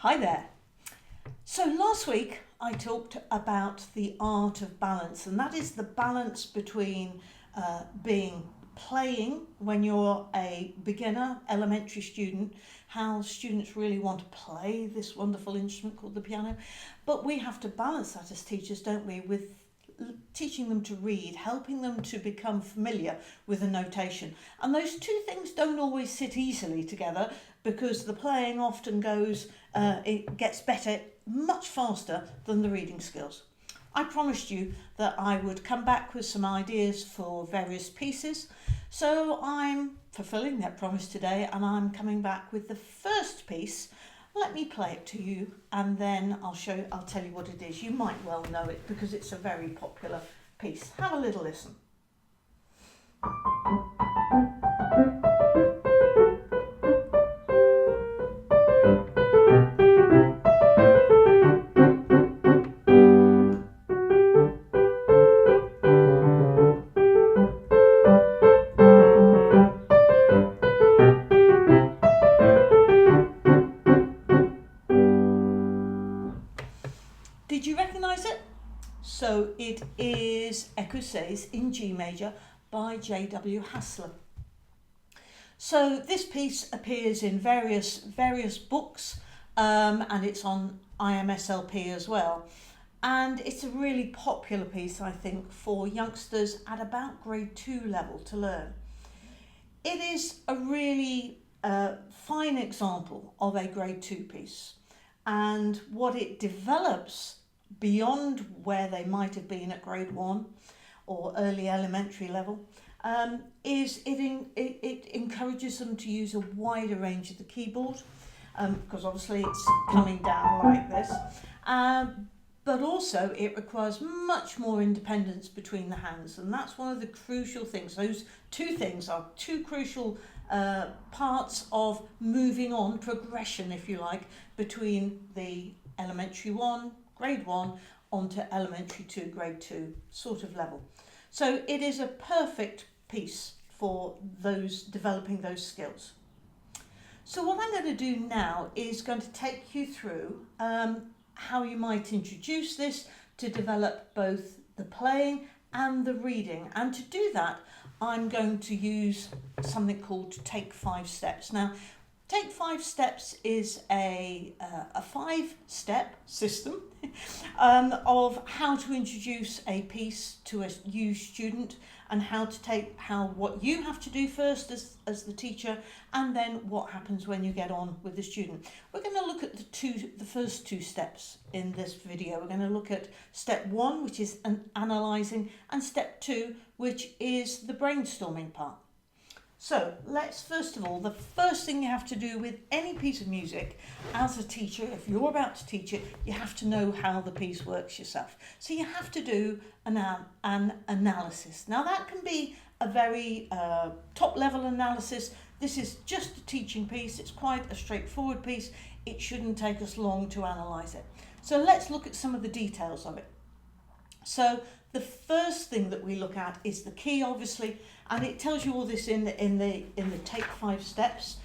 Hi there. So last week I talked about the art of balance, and that is the balance between playing when you're a beginner elementary student, how students really want to play this wonderful instrument called the piano, but we have to balance that as teachers, don't we, with teaching them to read, helping them to become familiar with the notation. And those two things don't always sit easily together, because the playing often it gets better much faster than the reading skills. I promised you that I would come back with some ideas for various pieces, so I'm fulfilling that promise today, and I'm coming back with the first piece. Let me play it to you, and then I'll tell you what it is. You might well know it because it's a very popular piece. Have a little listen. Did you recognise it? So it is Ecossaise in G major by J.W. Hässler. So this piece appears in various books, and it's on IMSLP as well. And it's a really popular piece, I think, for youngsters at about grade 2 level to learn. It is a really fine example of a grade 2 piece, and what it develops beyond where they might have been at grade 1 or early elementary level is it encourages them to use a wider range of the keyboard, because obviously it's coming down like this, but also it requires much more independence between the hands, and that's one of the crucial things. Those two things are two crucial parts of moving on, progression if you like, between the elementary 1, grade 1, onto elementary 2, grade 2 sort of level. So it is a perfect piece for developing those skills. So what I'm going to do now is going to take you through how you might introduce this to develop both the playing and the reading. And to do that, I'm going to use something called Take 5 Steps. Now, Take 5 Steps is a 5-step system of how to introduce a piece to a new student, and what you have to do first as the teacher, and then what happens when you get on with the student. We're going to look at the first 2 steps in this video. We're going to look at step 1, which is analysing, and step 2, which is the brainstorming part. So let's first of all, the first thing you have to do with any piece of music as a teacher, if you're about to teach it, you have to know how the piece works yourself. So you have to do an analysis. Now that can be a very top level analysis. This is just a teaching piece. It's quite a straightforward piece. It shouldn't take us long to analyse it. So let's look at some of the details of it. So the first thing that we look at is the key, obviously, and it tells you all this in the Take 5 Steps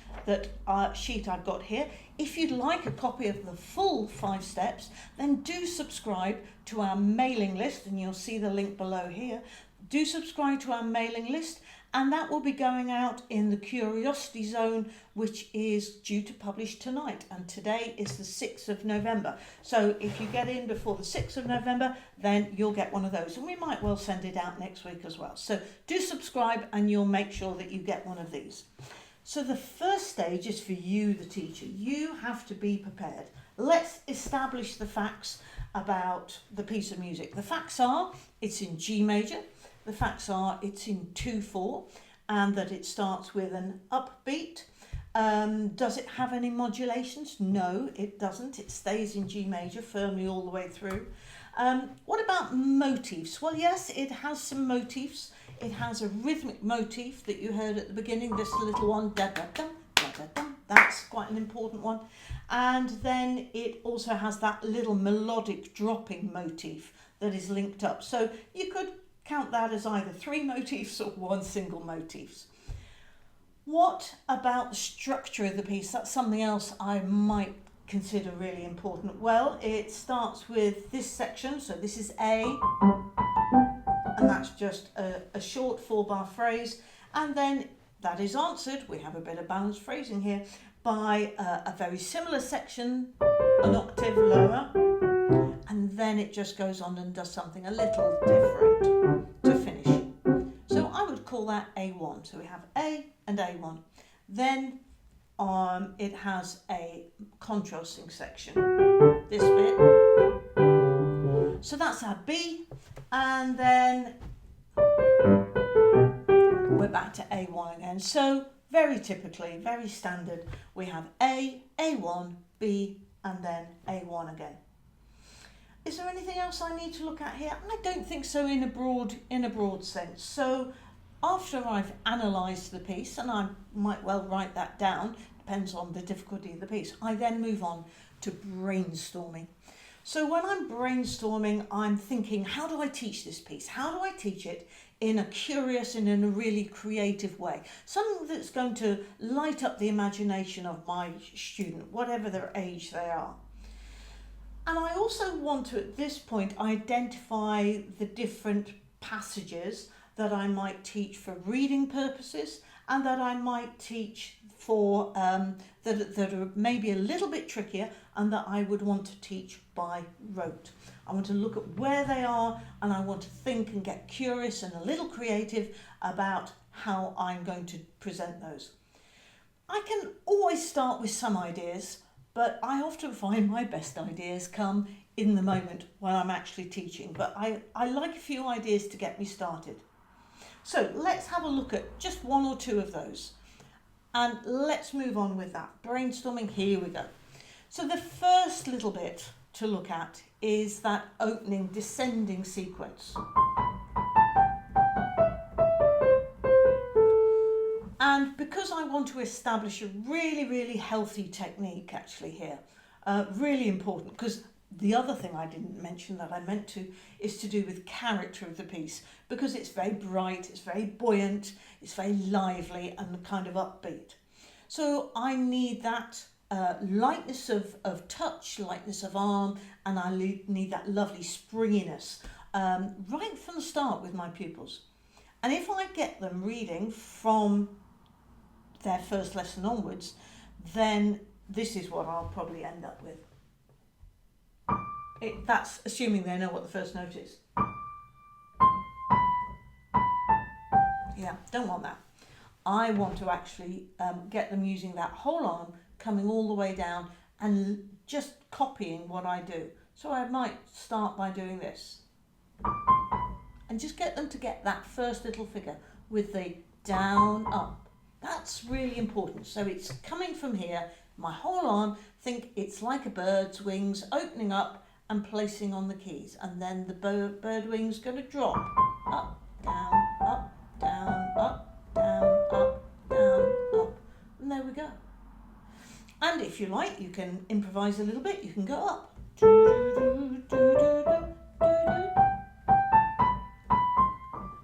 sheet I've got here. If you'd like a copy of the full 5 steps, then do subscribe to our mailing list, and you'll see the link below here. Do subscribe to our mailing list, and that will be going out in the Curiosity Zone, which is due to publish tonight, and today is the 6th of November. So if you get in before the 6th of November, then you'll get one of those, and we might well send it out next week as well. So do subscribe, and you'll make sure that you get one of these. So the first stage is for you, the teacher. You have to be prepared. Let's establish the facts about the piece of music. The facts are, it's in G major. The facts are, it's in 2/4, and that it starts with an upbeat. Does it have any modulations? No, it doesn't. It stays in G major firmly all the way through. What about motifs? Well, yes, it has some motifs. It has a rhythmic motif that you heard at the beginning, this little one, da-da-dum, da-da-dum. That's quite an important one. And then it also has that little melodic dropping motif that is linked up. So you could count that as either 3 motifs or 1 single motif. What about the structure of the piece? That's something else I might consider really important? Well, it starts with this section, so this is A, and that's just a short 4-bar phrase, and then that is answered, we have a bit of balanced phrasing here, by a very similar section, an octave lower, and then it just goes on and does something a little different to finish. So I would call that A1. So we have A and A1. Then it has a contrasting section, this bit. So that's our B, and then we're back to A1 again. So very typically, very standard, we have A, A1, B, and then A1 again. Is there anything else I need to look at here? I don't think so in a broad sense. So after I've analysed the piece, and I might well write that down, depends on the difficulty of the piece, I then move on to brainstorming. So when I'm brainstorming, I'm thinking, how do I teach this piece? How do I teach it in a curious and in a really creative way? Something that's going to light up the imagination of my student, whatever their age they are. And I also want to, at this point, identify the different passages that I might teach for reading purposes and that I might teach for that are maybe a little bit trickier and that I would want to teach by rote. I want to look at where they are and I want to think and get curious and a little creative about how I'm going to present those. I can always start with some ideas, but I often find my best ideas come in the moment when I'm actually teaching. But I like a few ideas to get me started. So let's have a look at just one or two of those. And let's move on with that. Brainstorming, here we go. So the first little bit to look at is that opening descending sequence. And because I want to establish a really healthy technique actually here, really important, because the other thing I didn't mention that I meant to is to do with character of the piece, because it's very bright, it's very buoyant, it's very lively and kind of upbeat. So I need that lightness of touch, lightness of arm, and I need that lovely springiness right from the start with my pupils. And if I get them reading from their first lesson onwards, then this is what I'll probably end up with. That's assuming they know what the first note is. Yeah, don't want that. I want to actually get them using that whole arm, coming all the way down and just copying what I do. So I might start by doing this. And just get them to get that first little figure with the down, up. That's really important. So it's coming from here, my whole arm, think it's like a bird's wings opening up and placing on the keys. And then the bird wings going to drop. Up, down, up, down, up, down, up, down, up. And there we go. And if you like, you can improvise a little bit. You can go up.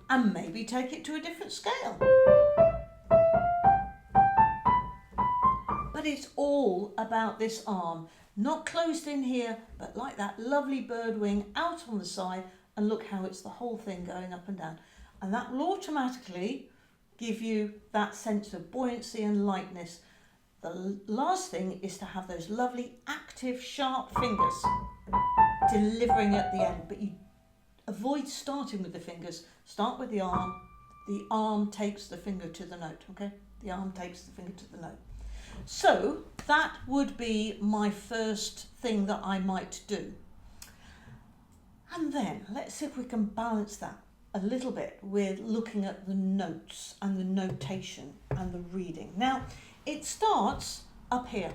And maybe take it to a different scale. But it's all about this arm, not closed in here, but like that lovely bird wing out on the side, and look how it's the whole thing going up and down. And that will automatically give you that sense of buoyancy and lightness. The last thing is to have those lovely active sharp fingers delivering at the end, but you avoid starting with the fingers. Start with the arm takes the finger to the note, okay? The arm takes the finger to the note. So that would be my first thing that I might do. And then let's see if we can balance that a little bit with looking at the notes and the notation and the reading. Now, it starts up here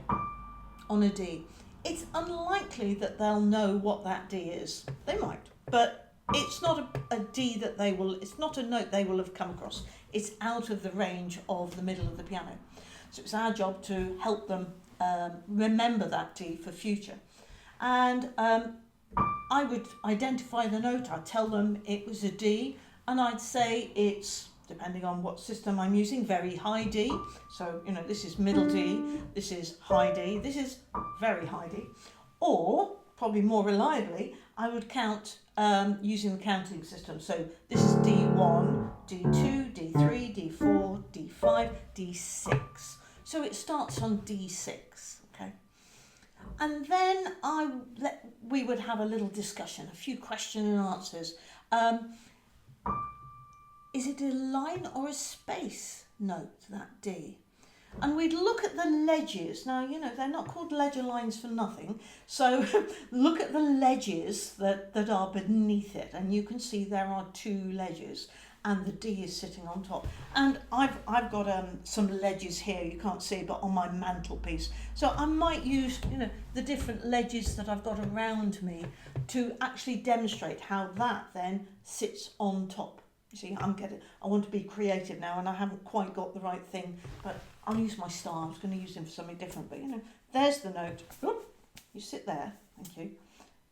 on a D. It's unlikely that they'll know what that D is. They might, but it's not a D that they will, it's not a note they will have come across. It's out of the range of the middle of the piano. So it's our job to help them remember that D for future. And I would identify the note, I'd tell them it was a D, and I'd say it's depending on what system I'm using, very high D. So, you know, this is middle D, this is high D, this is very high D. Or, probably more reliably, I would count using the counting system. So this is D1, D2, D3, D4, D5, D6. So it starts on D6, okay? And then we would have a little discussion, a few question and answers. Is it a line or a space note, that D? And we'd look at the ledges. Now, you know, they're not called ledger lines for nothing. So look at the ledges that are beneath it. And you can see there are 2 ledges and the D is sitting on top. And I've got some ledges here, you can't see, but on my mantelpiece. So I might use, you know, the different ledges that I've got around me to actually demonstrate how that then sits on top. You see, I want to be creative now and I haven't quite got the right thing, but I'll use my star. I was going to use them for something different, but you know, there's the note. Oop, you sit there, thank you.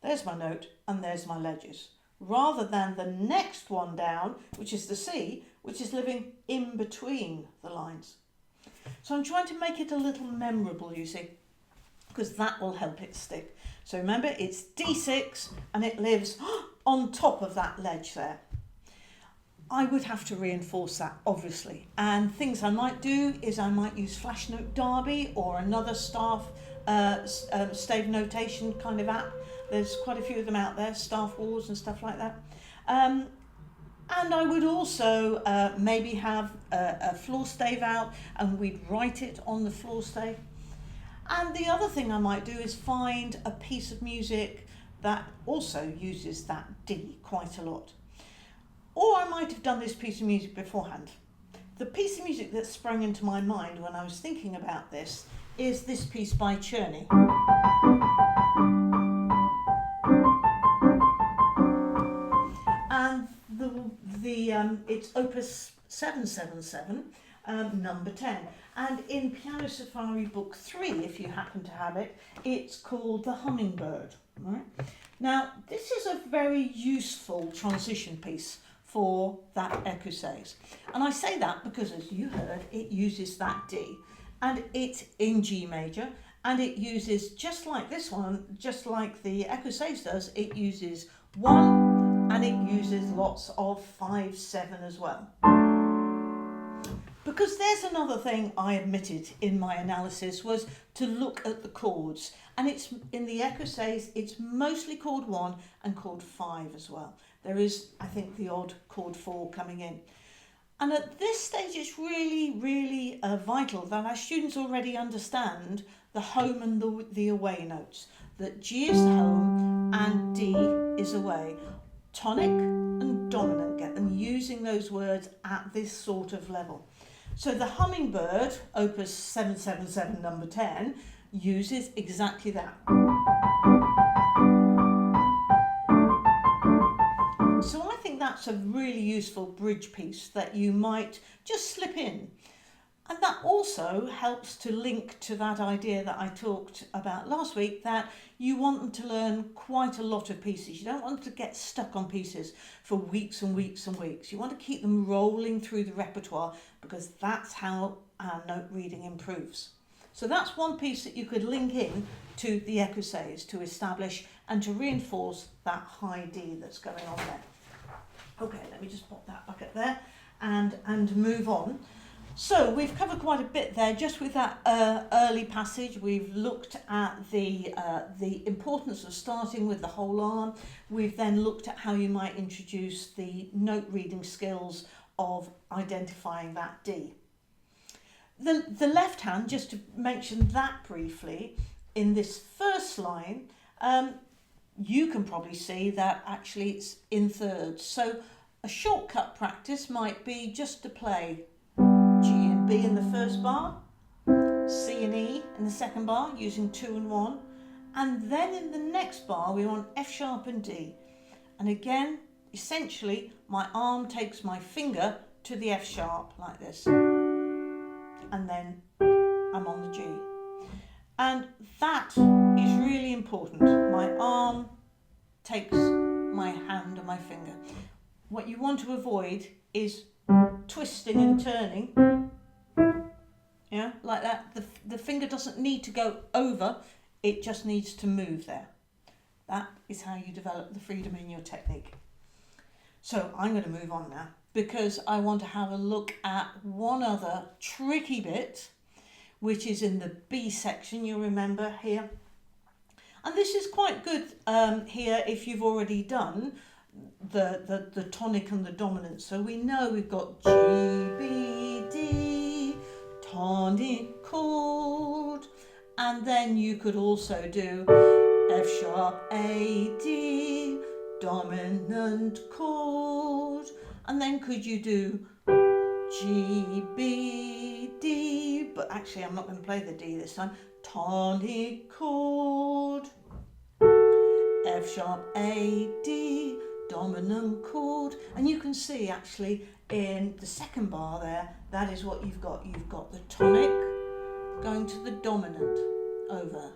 There's my note and there's my ledges. Rather than the next one down, which is the C, which is living in between the lines. So I'm trying to make it a little memorable, you see, because that will help it stick. So remember, it's D6 and it lives on top of that ledge there. I would have to reinforce that, obviously. And things I might do is I might use Flash Note Derby or another staff stave notation kind of app. There's quite a few of them out there, Staff Wars and stuff like that. And I would also maybe have a floor stave out and we'd write it on the floor stave. And the other thing I might do is find a piece of music that also uses that D quite a lot. Or I might have done this piece of music beforehand. The piece of music that sprang into my mind when I was thinking about this is this piece by Czerny. And it's Opus 777, number 10. And in Piano Safari Book 3, if you happen to have it, it's called The Hummingbird. Right? Now, this is a very useful transition piece for that Ecossaise. And I say that because, as you heard, it uses that D. And it's in G major, and it uses, just like this one, just like the Ecossaise does, it uses 1, and it uses lots of 5, 7 as well. Because there's another thing I omitted in my analysis, was to look at the chords. And it's in the Ecossaise, it's mostly chord 1 and chord 5 as well. There is, I think, the odd chord 4 coming in. And at this stage, it's really, really vital that our students already understand the home and the away notes. That G is the home and D is away. Tonic and dominant, get them using those words at this sort of level. So the Hummingbird, Opus 777, number 10, uses exactly that. So I think that's a really useful bridge piece that you might just slip in. And that also helps to link to that idea that I talked about last week, that you want them to learn quite a lot of pieces. You don't want them to get stuck on pieces for weeks and weeks and weeks. You want to keep them rolling through the repertoire, because that's how our note reading improves. So that's one piece that you could link in to the Ecossaise to establish and to reinforce that high D that's going on there. Okay, let me just pop that bucket there and move on. So we've covered quite a bit there just with that early passage. We've looked at the importance of starting with the whole arm. We've then looked at how you might introduce the note reading skills of identifying that D. The left hand, just to mention that briefly, in this first line, you can probably see that actually it's in thirds. So a shortcut practice might be just to play G and B in the first bar, C and E in the second bar using 2 and 1, and then in the next bar we want F sharp and D. And again, essentially, my arm takes my finger to the F sharp like this, and then I'm on the G. And that is really important. My arm takes my hand and my finger. What you want to avoid is twisting and turning, yeah, like that. The finger doesn't need to go over, it just needs to move there. That is how you develop the freedom in your technique. So I'm going to move on now because I want to have a look at one other tricky bit, which is in the B section, you'll remember here. And this is quite good here if you've already done the tonic and the dominant. So we know we've got G, B, D, tonic chord, and then you could also do F sharp, A, D, dominant chord, and then could you do G, B, D, but actually I'm not going to play the D this time, tonic chord, F sharp, A, D, dominant chord, and you can see actually in the second bar there, that is what you've got. You've got the tonic going to the dominant over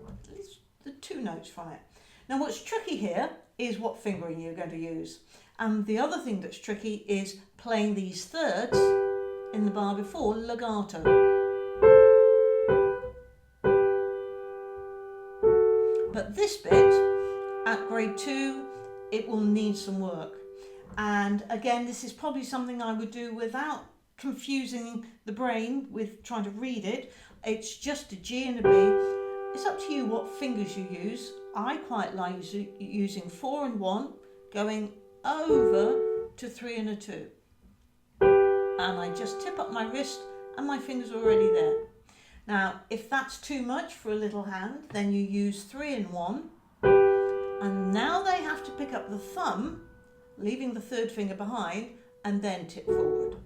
at least the 2 notes from it. Now what's tricky here is what fingering you're going to use. And the other thing that's tricky is playing these thirds in the bar before, legato. But this bit, at grade 2, it will need some work. And again, this is probably something I would do without confusing the brain with trying to read it. It's just a G and a B. It's up to you what fingers you use. I quite like using 4 and 1, going over to 3 and a 2. And I just tip up my wrist and my finger's already there. Now, if that's too much for a little hand, then you use 3 and 1. And now they have to pick up the thumb, leaving the third finger behind, and then tip forward.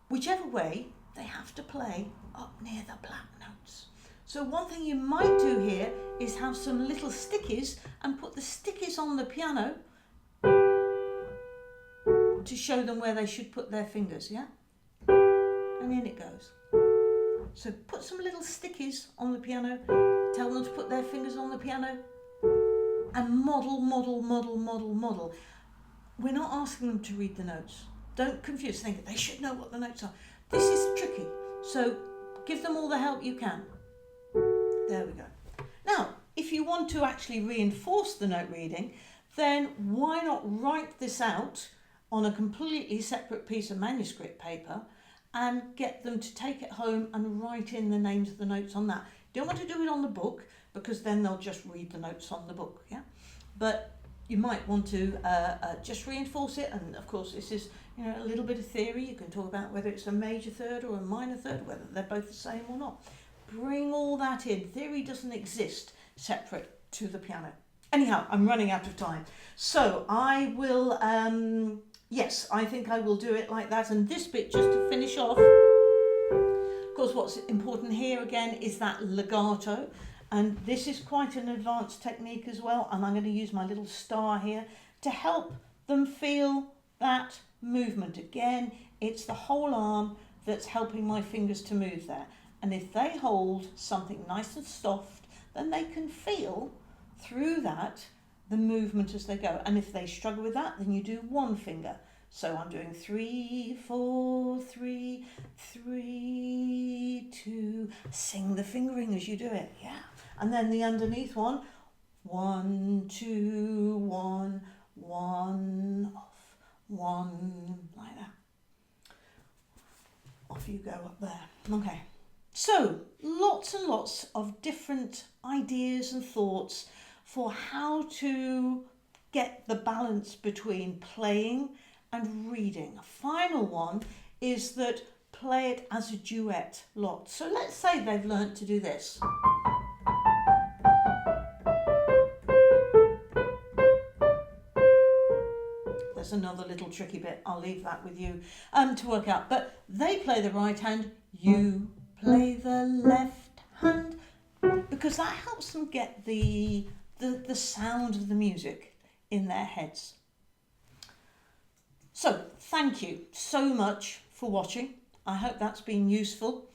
Whichever way, they have to play up near the black notes. So one thing you might do here is have some little stickies and put the stickies on the piano to show them where they should put their fingers, yeah? And in it goes. So put some little stickies on the piano, tell them to put their fingers on the piano, and model, model, model, model, model. We're not asking them to read the notes. Don't confuse, think they should know what the notes are. This is tricky, so give them all the help you can. There we go. Now, if you want to actually reinforce the note reading, then why not write this out on a completely separate piece of manuscript paper and get them to take it home and write in the names of the notes on that. Don't want to do it on the book because then they'll just read the notes on the book, yeah? But you might want to just reinforce it, and of course this is a little bit of theory. You can talk about whether it's a major third or a minor third, whether they're both the same or not. Bring all that in. Theory doesn't exist separate to the piano. Anyhow, I'm running out of time. So I will, yes, I think I will do it like that. And this bit, just to finish off, of course, what's important here again is that legato. And this is quite an advanced technique as well. And I'm going to use my little star here to help them feel that movement. Again, it's the whole arm that's helping my fingers to move there. And if they hold something nice and soft, then they can feel through that the movement as they go. And if they struggle with that, then you do one finger. So I'm doing 3, 4, 3, 3, 2. Sing the fingering as you do it, yeah. And then the underneath one, 1, 2, 1, 1, off, 1, like that. Off you go up there. Okay. So lots and lots of different ideas and thoughts for how to get the balance between playing and reading. A final one is that play it as a duet lot. So let's say they've learnt to do this. There's another little tricky bit. I'll leave that with you to work out. But they play the right hand, you play the left hand, because that helps them get the sound of the music in their heads. So thank you so much for watching. I hope that's been useful.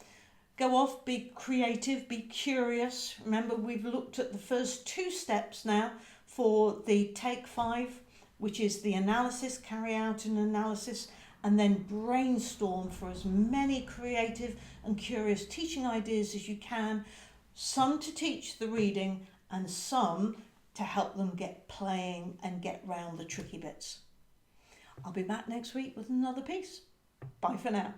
Go off, be creative, be curious. Remember, we've looked at the first 2 steps now for the Take 5 which is the analysis, carry out an analysis, and then brainstorm for as many creative and curious teaching ideas as you can, some to teach the reading and some to help them get playing and get round the tricky bits. I'll be back next week with another piece. Bye for now.